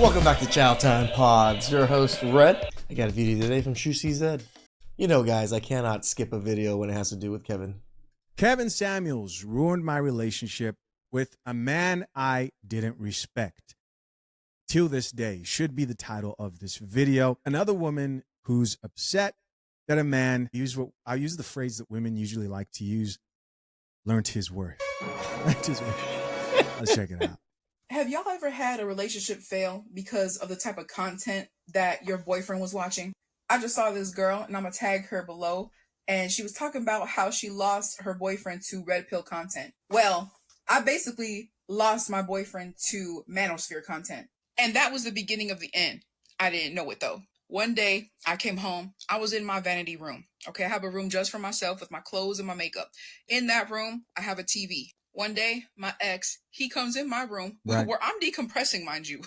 Welcome back to Chow Time Pods. Your host, Red. I got a video today from Shu CZ. You know, guys, I cannot skip a video when it has to do with Kevin. Kevin Samuels ruined my relationship with a man I didn't respect. Till this day should be the title of this video. Another woman who's upset that a man I use the phrase that women usually like to use, learned his worth. Let's check it out. Have y'all ever had a relationship fail because of the type of content that your boyfriend was watching? I just saw this girl, and I'm going to tag her below, and she was talking about how she lost her boyfriend to red pill content. Well, I basically lost my boyfriend to manosphere content, and that was the beginning of the end. I didn't know it, though. One day, I came home. I was in my vanity room. Okay, I have a room just for myself with my clothes and my makeup. In that room, I have a TV. One day, my ex, he comes in my room where I'm decompressing, mind you.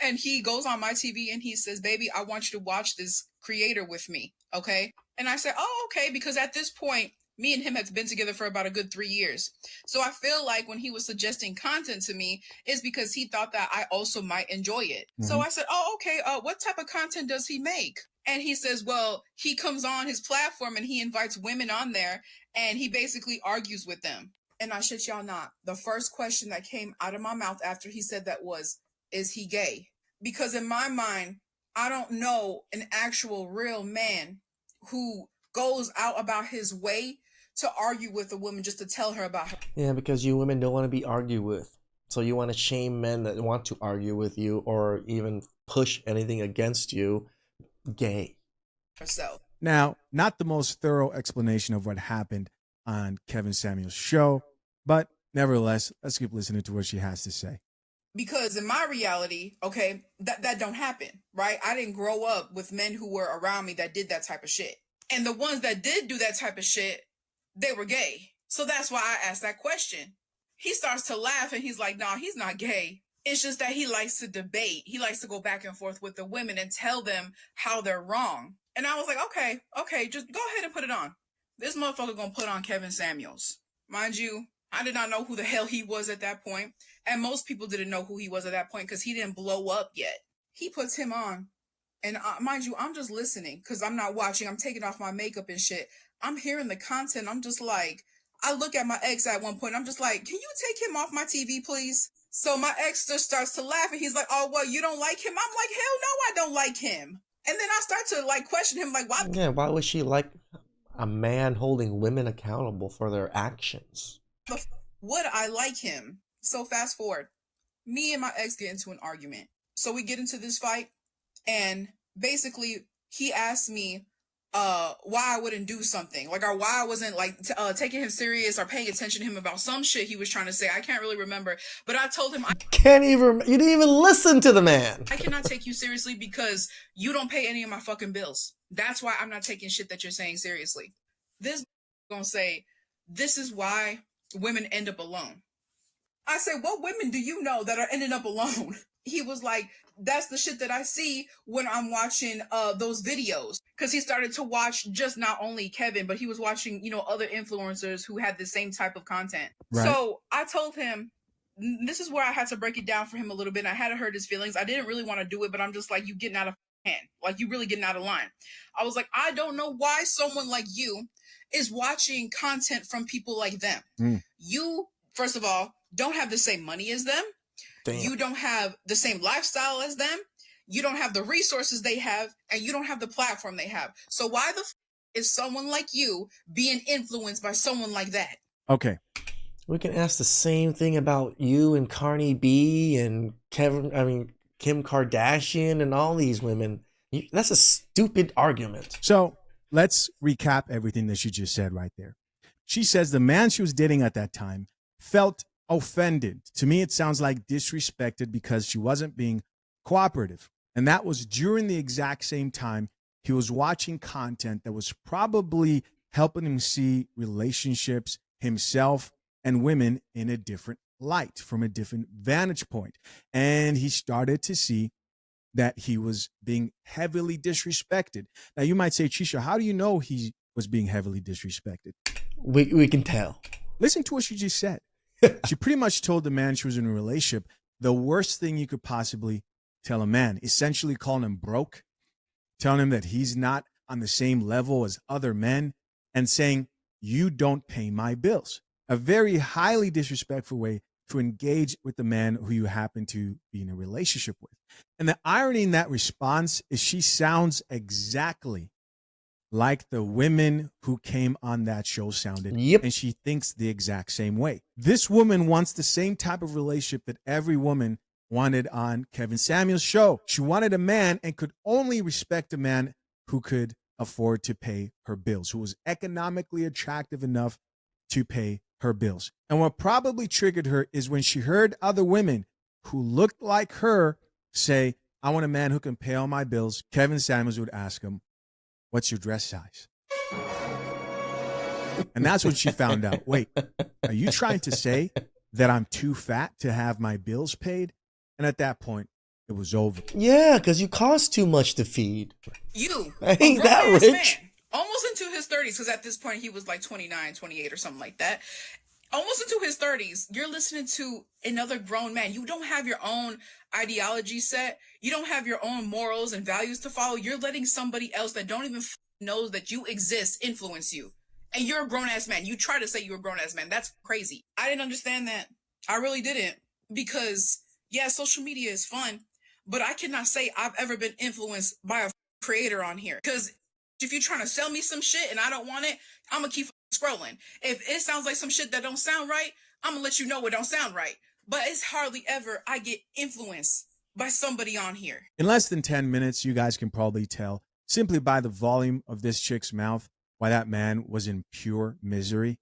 And he goes on my TV and he says, baby, I want you to watch this creator with me. Okay. And I said, oh, okay. Because at this point, me and him have been together for about a good 3 years. So I feel like when he was suggesting content to me, is because he thought that I also might enjoy it. Mm-hmm. So I said, oh, okay. What type of content does he make? And he says, well, he comes on his platform and he invites women on there and he basically argues with them. And I shit y'all not, the first question that came out of my mouth after he said that was, is he gay? Because in my mind, I don't know an actual real man who goes out about his way to argue with a woman just to tell her about her. Yeah, because you women don't want to be argued with. So you want to shame men that want to argue with you or even push anything against you. Gay. Herself. Now, not the most thorough explanation of what happened on Kevin Samuels' show, but nevertheless, let's keep listening to what she has to say. Because in my reality, okay, that don't happen, right? I didn't grow up with men who were around me that did that type of shit. And the ones that did do that type of shit, they were gay. So that's why I asked that question. He starts to laugh and he's like, nah, he's not gay. It's just that he likes to debate. He likes to go back and forth with the women and tell them how they're wrong. And I was like, okay, just go ahead and put it on. This motherfucker gonna put on Kevin Samuels. Mind you, I did not know who the hell he was at that point. And most people didn't know who he was at that point because he didn't blow up yet. He puts him on. And mind you, I'm just listening because I'm not watching. I'm taking off my makeup and shit. I'm hearing the content. I'm just like, I look at my ex at one point. I'm just like, can you take him off my TV, please? So my ex just starts to laugh and he's like, oh, well, you don't like him? I'm like, hell no, I don't like him. And then I start to like question him like, why? Yeah, why would she like a man holding women accountable for their actions? Would I like him? So fast forward, me and my ex get into an argument. So we get into this fight and basically he asked me why I wouldn't do something, like, or why I wasn't like taking him serious or paying attention to him about some shit he was trying to say. I can't really remember, but I told him you didn't even listen to the man. I cannot take you seriously because you don't pay any of my fucking bills. That's why I'm not taking shit that you're saying seriously. This gonna say, this is why women end up alone. I said, what women do you know that are ending up alone? He was like, that's the shit that I see when I'm watching those videos. Because he started to watch just not only Kevin, but he was watching, other influencers who had the same type of content. Right. So I told him, this is where I had to break it down for him a little bit. And I had to hurt his feelings. I didn't really want to do it, but I'm just like, you getting out of hand. Like, you really getting out of line. I was like, I don't know why someone like you is watching content from people like them. You, first of all, don't have the same money as them. Damn. You don't have the same lifestyle as them. You don't have the resources they have, and you don't have the platform they have. So why the is someone like you being influenced by someone like that? Okay. We can ask the same thing about you and Cardi B and Kim Kardashian and all these women. That's a stupid argument. So let's recap everything that she just said right there. She says the man she was dating at that time felt offended. To me, it sounds like disrespected because she wasn't being cooperative. And that was during the exact same time he was watching content that was probably helping him see relationships, himself, and women in a different light, from a different vantage point. And he started to see that he was being heavily disrespected. Now, you might say, Chisha, how do you know he was being heavily disrespected? We can tell. Listen to what she just said. She pretty much told the man she was in a relationship, the worst thing you could possibly tell a man, essentially calling him broke, telling him that he's not on the same level as other men, and saying, you don't pay my bills. A very highly disrespectful way to engage with the man who you happen to be in a relationship with. And the irony in that response is she sounds exactly like the women who came on that show sounded. Yep. And she thinks the exact same way. This woman wants the same type of relationship that every woman wanted on Kevin Samuels' show. She wanted a man and could only respect a man who could afford to pay her bills, who was economically attractive enough to pay her bills. And what probably triggered her is when she heard other women who looked like her say, I want a man who can pay all my bills. Kevin Samuels would ask him, what's your dress size? And that's when she found out, wait, are you trying to say that I'm too fat to have my bills paid? And at that point, it was over. Yeah, because you cost too much to feed. You, I ain't that grown-ass rich. man, almost into his 30s, because at this point he was like 29, 28 or something like that. Almost into his 30s, you're listening to another grown man. You don't have your own ideology set. You don't have your own morals and values to follow. You're letting somebody else that don't even know that you exist influence you. And you're a grown-ass man. You try to say you're a grown-ass man. That's crazy. I didn't understand that. I really didn't. Because, yeah, social media is fun, but I cannot say I've ever been influenced by a creator on here. Because if you're trying to sell me some shit and I don't want it, I'm going to keep scrolling. If it sounds like some shit that don't sound right, I'm gonna let you know it don't sound right. But it's hardly ever I get influenced by somebody on here. In less than 10 minutes, you guys can probably tell simply by the volume of this chick's mouth why that man was in pure misery.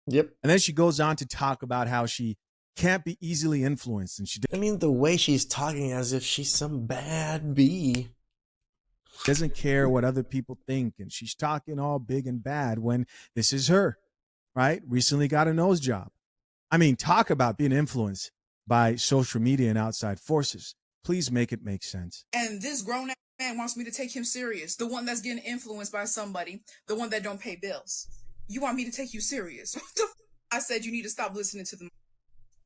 Yep. And then she goes on to talk about how she can't be easily influenced. And she I mean, the way she's talking as if she's some bad bee. doesn't care what other people think. And she's talking all big and bad when this is her, right? Recently got a nose job. I mean, talk about being influenced by social media and outside forces. Please make it make sense. And this grown-ass man wants me to take him serious. The one that's getting influenced by somebody, the one that don't pay bills. You want me to take you serious? What the I said you need to stop listening to them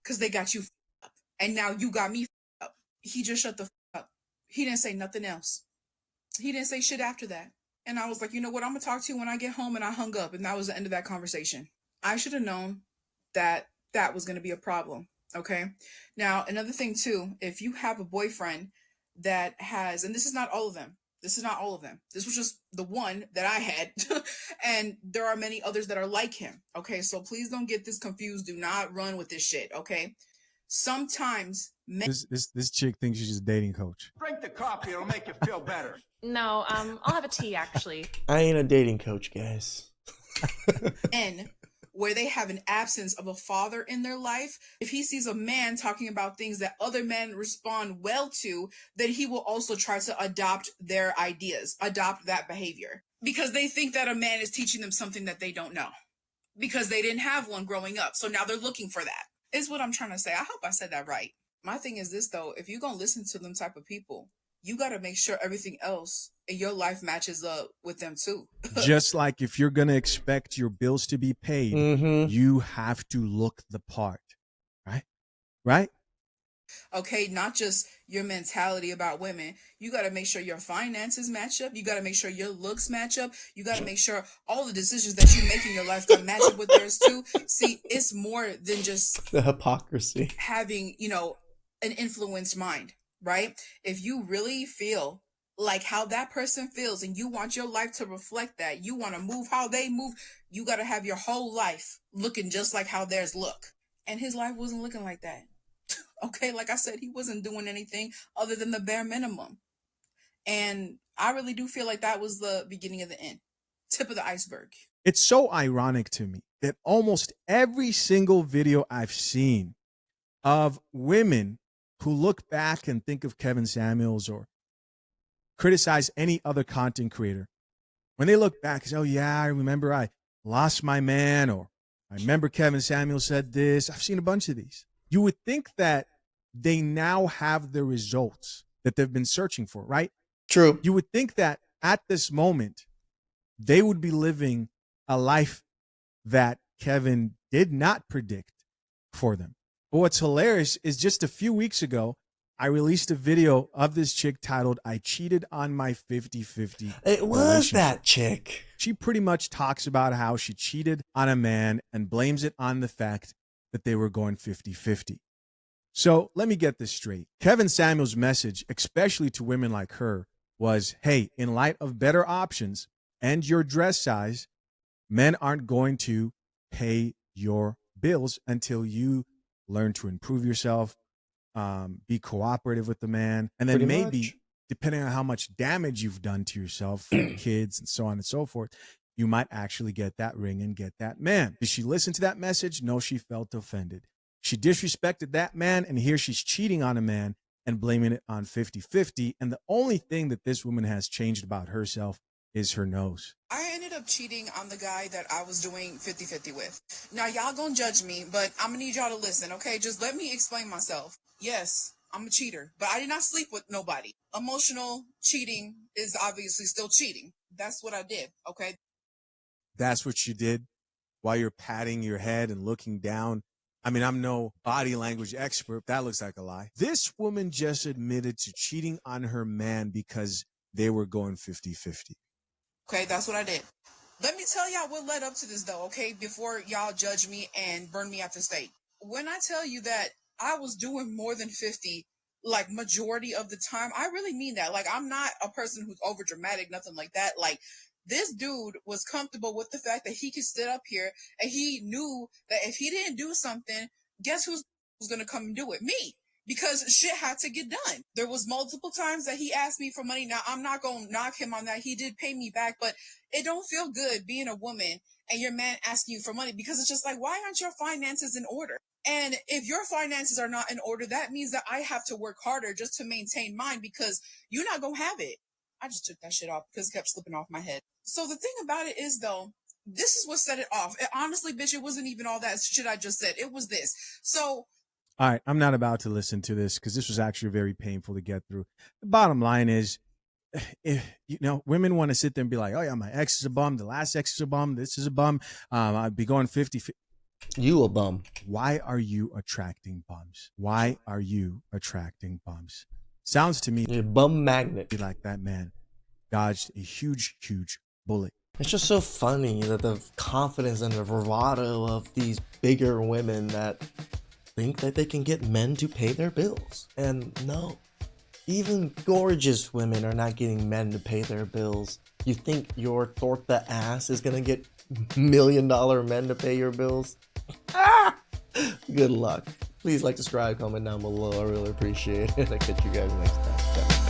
because they got you up. And now you got me up. He just shut the up. He didn't say nothing else. He didn't say shit after that. And I was like, you know what? I'm going to talk to you when I get home. And I hung up. And that was the end of that conversation. I should have known that that was going to be a problem. Okay. Now, another thing too, if you have a boyfriend that has, and this is not all of them. This is not all of them. This was just the one that I had. And there are many others that are like him. Okay. So please don't get this confused. Do not run with this shit. Okay. Sometimes This chick thinks she's a dating coach. Drink the coffee, it'll make you feel better. No, I'll have a tea actually. I ain't a dating coach, guys. men where they have an absence of a father in their life, if he sees a man talking about things that other men respond well to, then he will also try to adopt their ideas, adopt that behavior, because they think that a man is teaching them something that they don't know because they didn't have one growing up. So now they're looking for that, is what I'm trying to say. I hope I said that right. My thing is this, though. If you're going to listen to them type of people, you got to make sure everything else in your life matches up with them too. Just like if you're going to expect your bills to be paid, you have to look the part, right? Right? Okay, not just your mentality about women. You got to make sure your finances match up. You got to make sure your looks match up. You got to make sure all the decisions that you make in your life got to match up with theirs too. See, it's more than just The hypocrisy. having, an influenced mind, right? If you really feel like how that person feels and you want your life to reflect that, you want to move how they move, you got to have your whole life looking just like how theirs look. And his life wasn't looking like that. Okay, like I said, he wasn't doing anything other than the bare minimum. And I really do feel like that was the beginning of the end, tip of the iceberg. It's so ironic to me that almost every single video I've seen of women who look back and think of Kevin Samuels or criticize any other content creator, when they look back and say, oh yeah, I remember I lost my man, or I remember Kevin Samuels said this. I've seen a bunch of these. You would think that they now have the results that they've been searching for, right? True. You would think that at this moment, they would be living a life that Kevin did not predict for them. But what's hilarious is just a few weeks ago, I released a video of this chick titled, I cheated on my 50-50 It was relationship. that chick. She pretty much talks about how she cheated on a man and blames it on the fact that they were going 50-50. So let me get this straight. Kevin Samuels' message, especially to women like her, was, hey, in light of better options and your dress size, men aren't going to pay your bills until you learn to improve yourself, be cooperative with the man, and then Pretty maybe, much. depending on how much damage you've done to yourself, kids, and so on and so forth, you might actually get that ring and get that man. Did she listen to that message? No, she felt offended. She disrespected that man, and here she's cheating on a man and blaming it on 50-50. And the only thing that this woman has changed about herself is her nose. I ended up cheating on the guy that I was doing 50-50 with. Now, y'all gonna judge me, but I'm gonna need y'all to listen, okay? Just let me explain myself. Yes, I'm a cheater, but I did not sleep with nobody. Emotional cheating is obviously still cheating. That's what I did, okay? That's what you did while you're patting your head and looking down. I mean, I'm no body language expert. That looks like a lie. This woman just admitted to cheating on her man because they were going 50-50. Okay, that's what I did. Let me tell y'all what led up to this, though, okay, before y'all judge me and burn me at the stake. When I tell you that I was doing more than 50, like, majority of the time, I really mean that. Like, I'm not a person who's over dramatic, nothing like that. Like, this dude was comfortable with the fact that he could sit up here and he knew that if he didn't do something, guess who's going to come and do it? Me. Because shit had to get done. There was multiple times that he asked me for money. Now, I'm not going to knock him on that. He did pay me back, but it don't feel good being a woman and your man asking you for money, because it's just like, why aren't your finances in order? And if your finances are not in order, that means that I have to work harder just to maintain mine, because you're not going to have it. I just took that shit off because it kept slipping off my head. So the thing about it is, though, this is what set it off. Honestly, bitch, it wasn't even all that shit I just said. It was this. So all right, I'm not about to listen to this because this was actually very painful to get through. The bottom line is, if, women want to sit there and be like, oh yeah, my ex is a bum, the last ex is a bum, this is a bum, I'd be going 50. You a bum. Why are you attracting bums? Why are you attracting bums? Sounds to me You're a bum magnet. like that man dodged a huge, huge bullet. It's just so funny that the confidence and the bravado of these bigger women that think that they can get men to pay their bills. And no, even gorgeous women are not getting men to pay their bills. You think your torta ass is gonna get $1 million men to pay your bills? Good luck. Please like, subscribe, comment down below. I really appreciate it. I'll catch you guys next time.